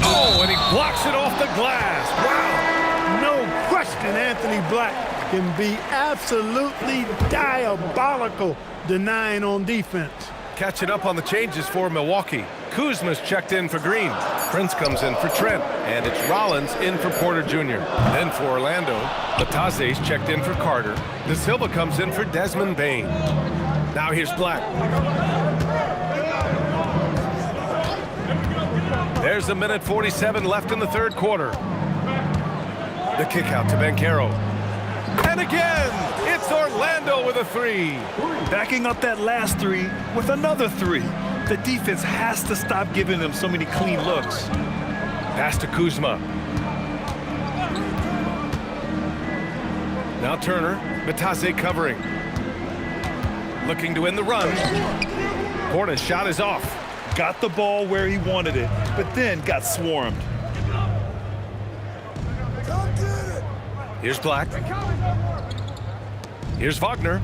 Oh, and he blocks it off the glass. Wow. No question, Anthony Black can be absolutely diabolical denying on defense. Catching up on the changes for Milwaukee. Kuzma's checked in for Green. Prince comes in for Trent. And it's Rollins in for Porter Jr. Then for Orlando, Batase's checked in for Carter. De Silva comes in for Desmond Bane. Now here's Black. There's a minute 47 left in the third quarter. The kick out to Banchero. And again, it's Orlando with a 3. Backing up that last 3 with another 3. The defense has to stop giving them so many clean looks. Pass to Kuzma. Now Turner, Batase covering. Looking to win the run. Portis' shot is off. Got the ball where he wanted it, but then got swarmed. Here's Black. Here's Wagner.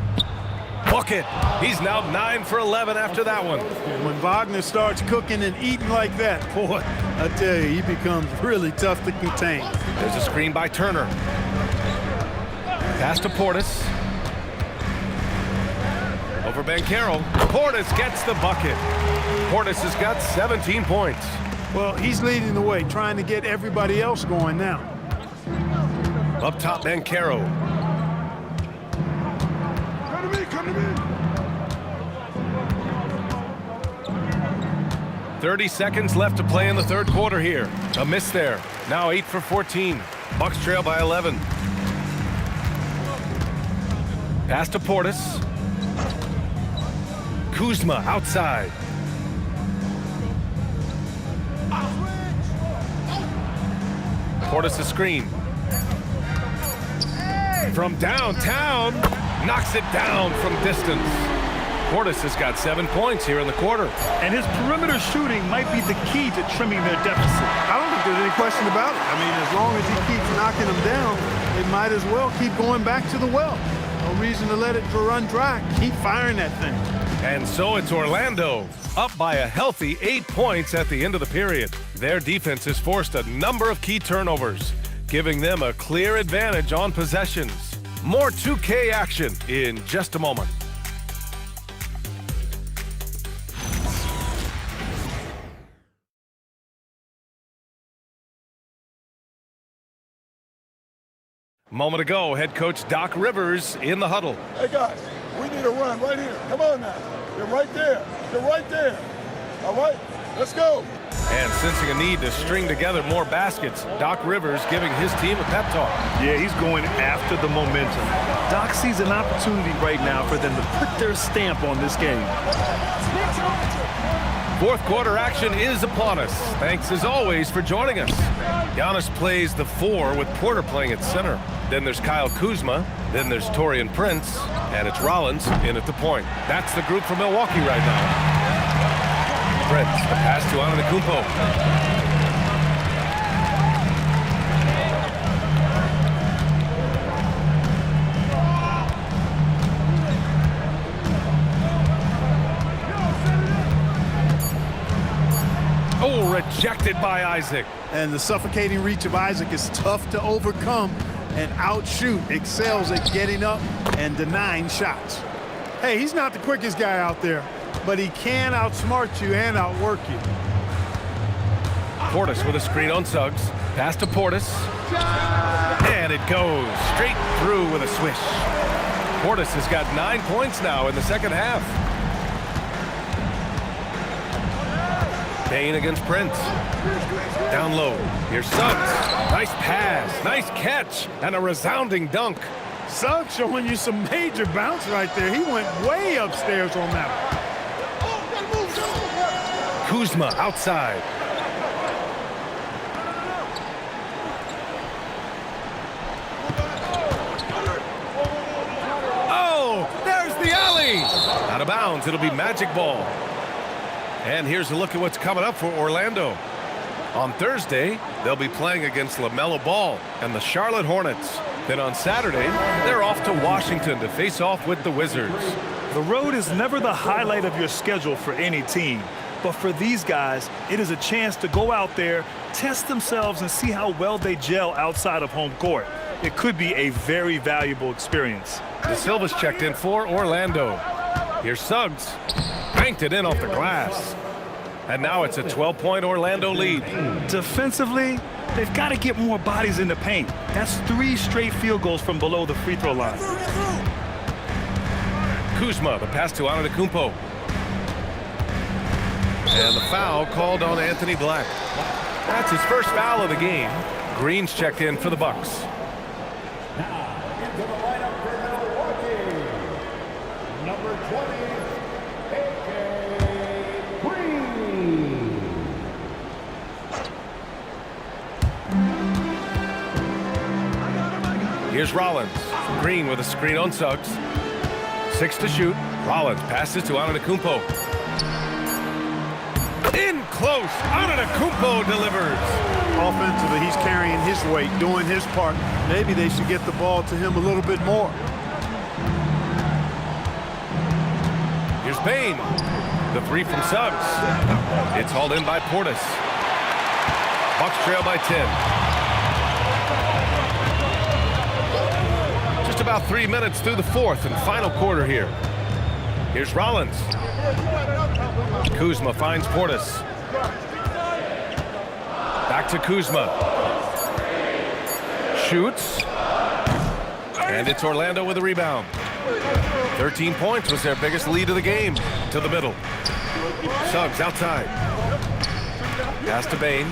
Bucket. He's now 9 for 11 after that one. When Wagner starts cooking and eating like that, boy, I tell you, he becomes really tough to contain. There's a screen by Turner. Pass to Portis. Over Banchero. Portis gets the bucket. Portis has got 17 points. Well, he's leading the way, trying to get everybody else going now. Up top, Banchero. Come to me! 30 seconds left to play in the third quarter here. A miss there. Now 8 for 14. Bucks trail by 11. Pass to Portis. Kuzma outside. Portis a screen. From downtown. Knocks it down from distance. Portis has got 7 points here in the quarter. And his perimeter shooting might be the key to trimming their deficit. I don't think there's any question about it. I mean, as long as he keeps knocking them down, they might as well keep going back to the well. No reason to let it run dry. Keep firing that thing. And so it's Orlando, up by a healthy 8 points at the end of the period. Their defense has forced a number of key turnovers, giving them a clear advantage on possessions. More 2K action in just a moment. Moment ago, head coach Doc Rivers in the huddle. Hey, guys, we need a run right here. Come on now. You're right there. You're right there. All right, let's go. And sensing a need to string together more baskets, Doc Rivers giving his team a pep talk. Yeah, he's going after the momentum. Doc sees an opportunity right now for them to put their stamp on this game. Fourth quarter action is upon us. Thanks as always for joining us. Giannis plays the 4 with Porter playing at center. Then there's Kyle Kuzma. Then there's Taurean Prince. And it's Rollins in at the point. That's the group for Milwaukee right now. Prince, the pass to Antetokounmpo. Oh, rejected by Isaac. And the suffocating reach of Isaac is tough to overcome and outshoot. Excels at getting up and denying shots. Hey, he's not the quickest guy out there, but he can outsmart you and outwork you. Portis with a screen on Suggs. Pass to Portis. And it goes straight through with a swish. Portis has got 9 points now in the second half. Payne against Prince. Down low. Here's Suggs. Nice pass. Nice catch. And a resounding dunk. Suggs showing you some major bounce right there. He went way upstairs on that one. Kuzma outside. Oh, there's the alley. Out of bounds. It'll be magic ball. And here's a look at what's coming up for Orlando. On Thursday, they'll be playing against LaMelo Ball and the Charlotte Hornets. Then on Saturday, they're off to Washington to face off with the Wizards. The road is never the highlight of your schedule for any team. But for these guys, it is a chance to go out there, test themselves, and see how well they gel outside of home court. It could be a very valuable experience. De Silva's checked in for Orlando. Here's Suggs. Banked it in off the glass. And now it's a 12-point Orlando lead. Defensively, they've got to get more bodies in the paint. That's 3 straight field goals from below the free throw line. Kuzma, the pass to Antetokounmpo. And the foul called on Anthony Black. That's his first foul of the game. Green's checked in for the Bucks. Into the lineup for Milwaukee, number 20, A.K. Green. Here's Rollins. Green with a screen on Suggs. 6 to shoot. Rollins passes to Antetokounmpo. In close. Antetokounmpo delivers. Offensively, he's carrying his weight, doing his part. Maybe they should get the ball to him a little bit more. Here's Payne. The 3 from Suggs. It's hauled in by Portis. Bucks trail by 10. Just about 3 minutes through the fourth and final quarter here. Here's Rollins. Kuzma finds Portis. Back to Kuzma. Shoots. And it's Orlando with a rebound. 13 points was their biggest lead of the game. To the middle. Suggs outside. Pass to Payne.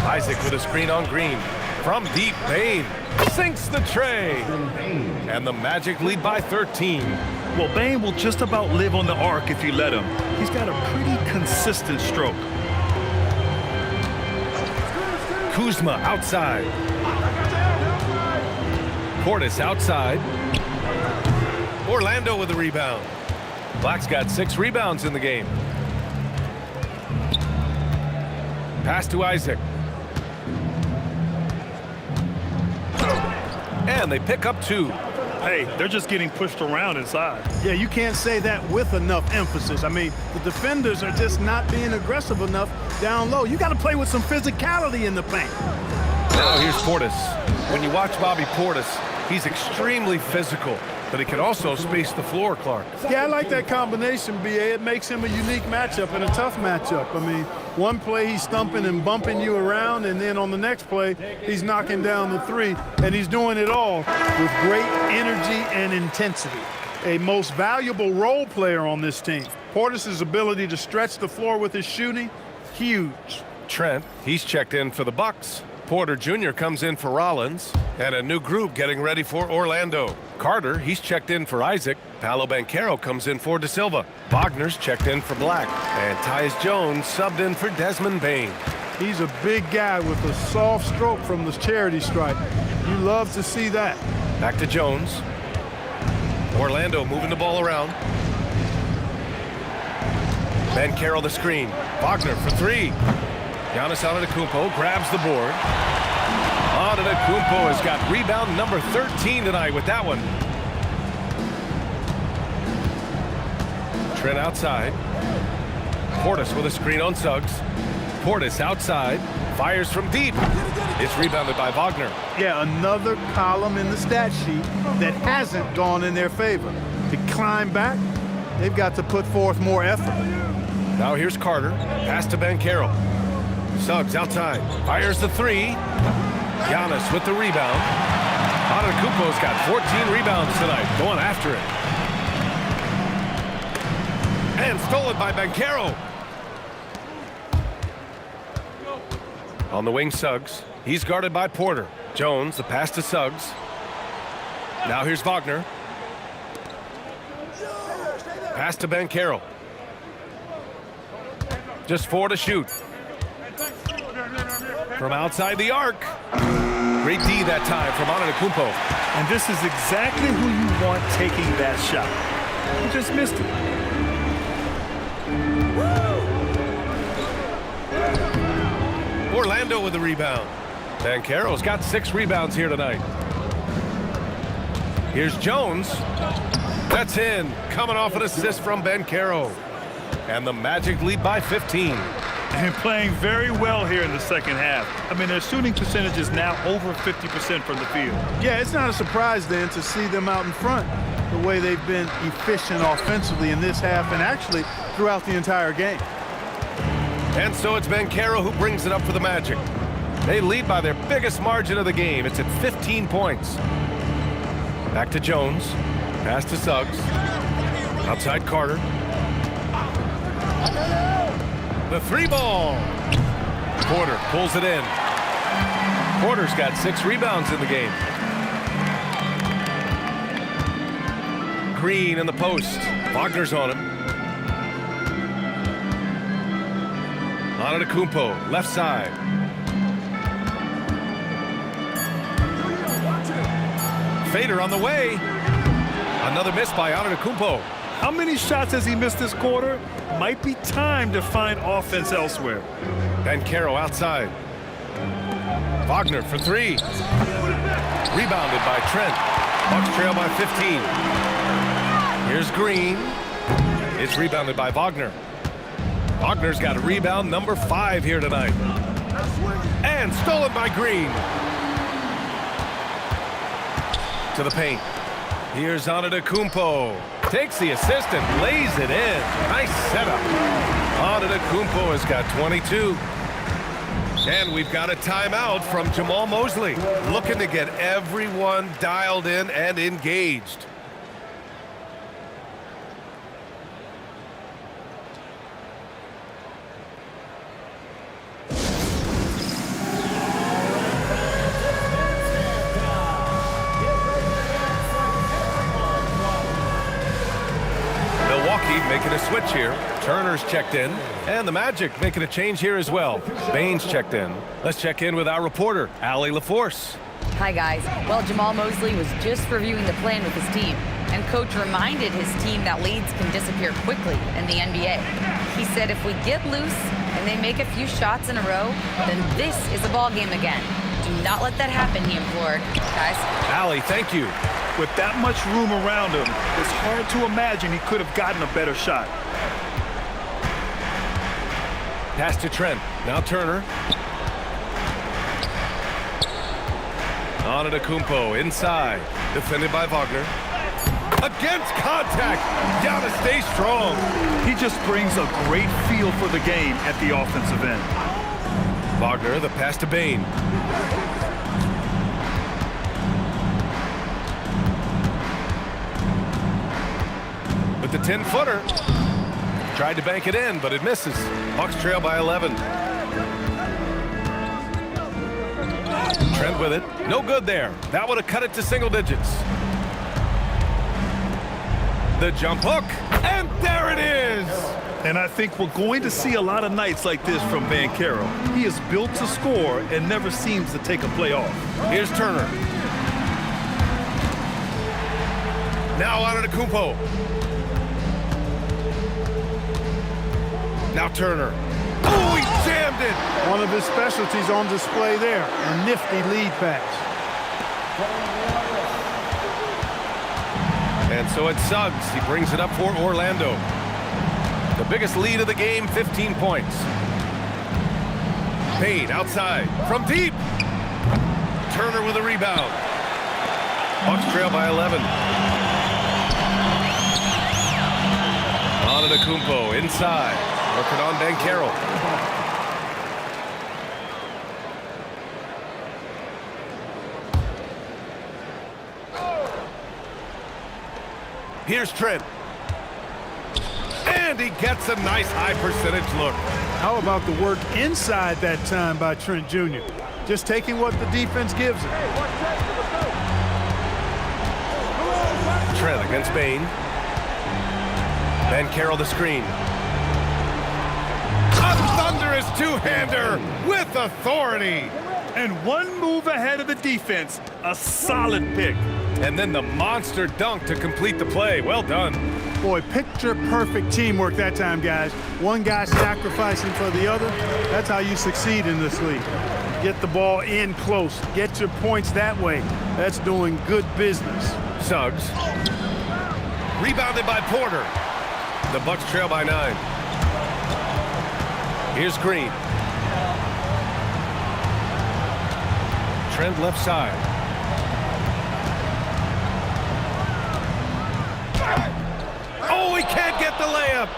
Isaac with a screen on Green. From deep, Payne sinks the tray. And the Magic lead by 13. Well, Payne will just about live on the arc if you let him. He's got a pretty consistent stroke. Kuzma outside. Portis outside. Orlando with the rebound. Black's got 6 rebounds in the game. Pass to Isaac. And they pick up 2. Hey, they're just getting pushed around inside. Yeah, you can't say that with enough emphasis. I mean, the defenders are just not being aggressive enough down low. You got to play with some physicality in the paint. Now here's Portis. When you watch Bobby Portis, he's extremely physical, but he can also space the floor, Clark. Yeah, I like that combination, B.A. It makes him a unique matchup and a tough matchup. I mean, one play he's stumping and bumping you around, and then on the next play, he's knocking down the 3, and he's doing it all with great energy and intensity. A most valuable role player on this team. Portis' ability to stretch the floor with his shooting, huge. Trent, he's checked in for the Bucks. Porter Jr. comes in for Rollins, and a new group getting ready for Orlando. Carter, he's checked in for Isaac. Paolo Banchero comes in for De Silva. Wagner's checked in for Black. And Tyus Jones subbed in for Desmond Bane. He's a big guy with a soft stroke from the charity stripe. You love to see that. Back to Jones. Orlando moving the ball around. Banchero the screen. Wagner for 3. Giannis Antetokounmpo grabs the board. Antetokounmpo has got rebound number 13 tonight with that one. Trent outside. Portis with a screen on Suggs. Portis outside. Fires from deep. It's rebounded by Wagner. Yeah, another column in the stat sheet that hasn't gone in their favor. To climb back, they've got to put forth more effort. Now here's Carter. Pass to Banchero. Suggs outside. Fires the 3. Giannis with the rebound. Antetokounmpo's got 14 rebounds tonight. Going after it. And stolen by Banchero. On the wing, Suggs. He's guarded by Porter. Jones, the pass to Suggs. Now here's Wagner. Pass to Banchero. Just 4 to shoot. From outside the arc. Great D that time from Antetokounmpo. And this is exactly who you want taking that shot. He just missed it. Orlando with the rebound. Banchero's got 6 rebounds here tonight. Here's Jones. That's in. Coming off an assist from Banchero. And the Magic lead by 15. And playing very well here in the second half. I mean, their shooting percentage is now over 50% from the field. Yeah, it's not a surprise then to see them out in front the way they've been efficient offensively in this half and actually throughout the entire game. And so it's Banchero who brings it up for the Magic. They lead by their biggest margin of the game. It's at 15 points. Back to Jones. Pass to Suggs. Outside Carter. The 3 ball. Porter pulls it in. Porter's got 6 rebounds in the game. Green in the post. Wagner's on him. Antetokounmpo, left side. Fader on the way. Another miss by Antetokounmpo. How many shots has he missed this quarter? Might be time to find offense elsewhere. Banchero outside. Wagner for 3. Rebounded by Trent. Bucks trail by 15. Here's Green. It's rebounded by Wagner. Wagner's got a rebound number 5 here tonight. And stolen by Green. To the paint. Here's Antetokounmpo. Takes the assist and lays it in. Nice setup. Antetokounmpo has got 22. And we've got a timeout from Jamal Mosley. Looking to get everyone dialed in and engaged. Milwaukee making a switch here. Turner's checked in. And the Magic making a change here as well. Baines checked in. Let's check in with our reporter, Allie LaForce. Hi, guys. Well, Jamal Mosley was just reviewing the plan with his team. And Coach reminded his team that leads can disappear quickly in the NBA. He said if we get loose and they make a few shots in a row, then this is a ball game again. Do not let that happen, he implored. Guys. Allie, thank you. With that much room around him, it's hard to imagine he could have gotten a better shot. Pass to Trent. Now Turner. Antetokounmpo inside. Defended by Wagner. Against contact. Gotta stay strong. He just brings a great feel for the game at the offensive end. Wagner, the pass to Bain. With the 10-footer. Tried to bank it in, but it misses. Bucks trail by 11. Trent with it. No good there. That would have cut it to single digits. The jump hook. And there it is. And I think we're going to see a lot of nights like this from Banchero. He is built to score and never seems to take a play off. Here's Turner. Now Antetokounmpo. Now Turner. Oh, he jammed it. One of his specialties on display there. A nifty lead pass. And so it's Suggs. He brings it up for Orlando. The biggest lead of the game, 15 points. Payne outside from deep. Turner with a rebound. Bucks trail by 11. Antetokounmpo inside. Working on Banchero. Here's Trent. And he gets a nice high percentage look. How about the work inside that time by Trent Jr.? Just taking what the defense gives him. Trent against Bain. Banchero the screen. A thunderous two-hander with authority. And one move ahead of the defense. A solid pick. And then the monster dunk to complete the play. Well done. Boy, picture-perfect teamwork that time, guys. One guy sacrificing for the other. That's how you succeed in this league. Get the ball in close. Get your points that way. That's doing good business. Suggs. Rebounded by Porter. The Bucks trail by 9. Here's Green. Trent left side. Oh, he can't get the layup.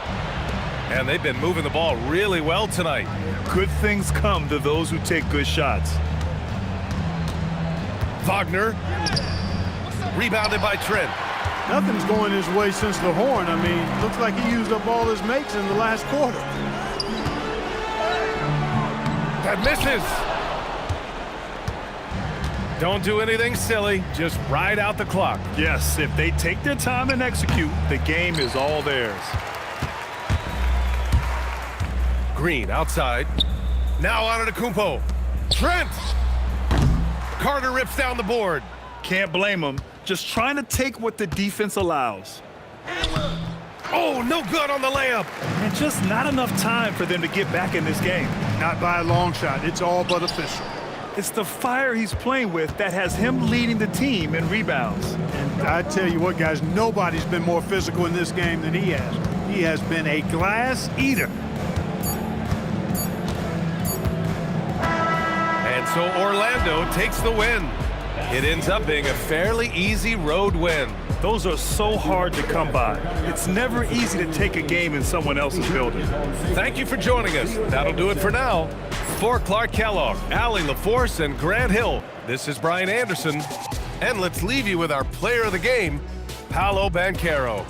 And they've been moving the ball really well tonight. Good things come to those who take good shots. Wagner. Rebounded by Trent. Nothing's going his way since the horn. I mean, looks like he used up all his makes in the last quarter. That misses. Don't do anything silly. Just ride out the clock. Yes, if they take their time and execute, the game is all theirs. Green outside. Now Antetokounmpo. Trent. Carter rips down the board. Can't blame him. Just trying to take what the defense allows. Oh, no good on the layup. And just not enough time for them to get back in this game. Not by a long shot. It's all but official. It's the fire he's playing with that has him leading the team in rebounds. And I tell you what, guys, nobody's been more physical in this game than he has. He has been a glass eater. And so Orlando takes the win. It ends up being a fairly easy road win. Those are so hard to come by. It's never easy to take a game in someone else's building. Thank you for joining us. That'll do it for now. For Clark Kellogg, Allie LaForce, and Grant Hill, this is Brian Anderson. And let's leave you with our player of the game, Paolo Banchero.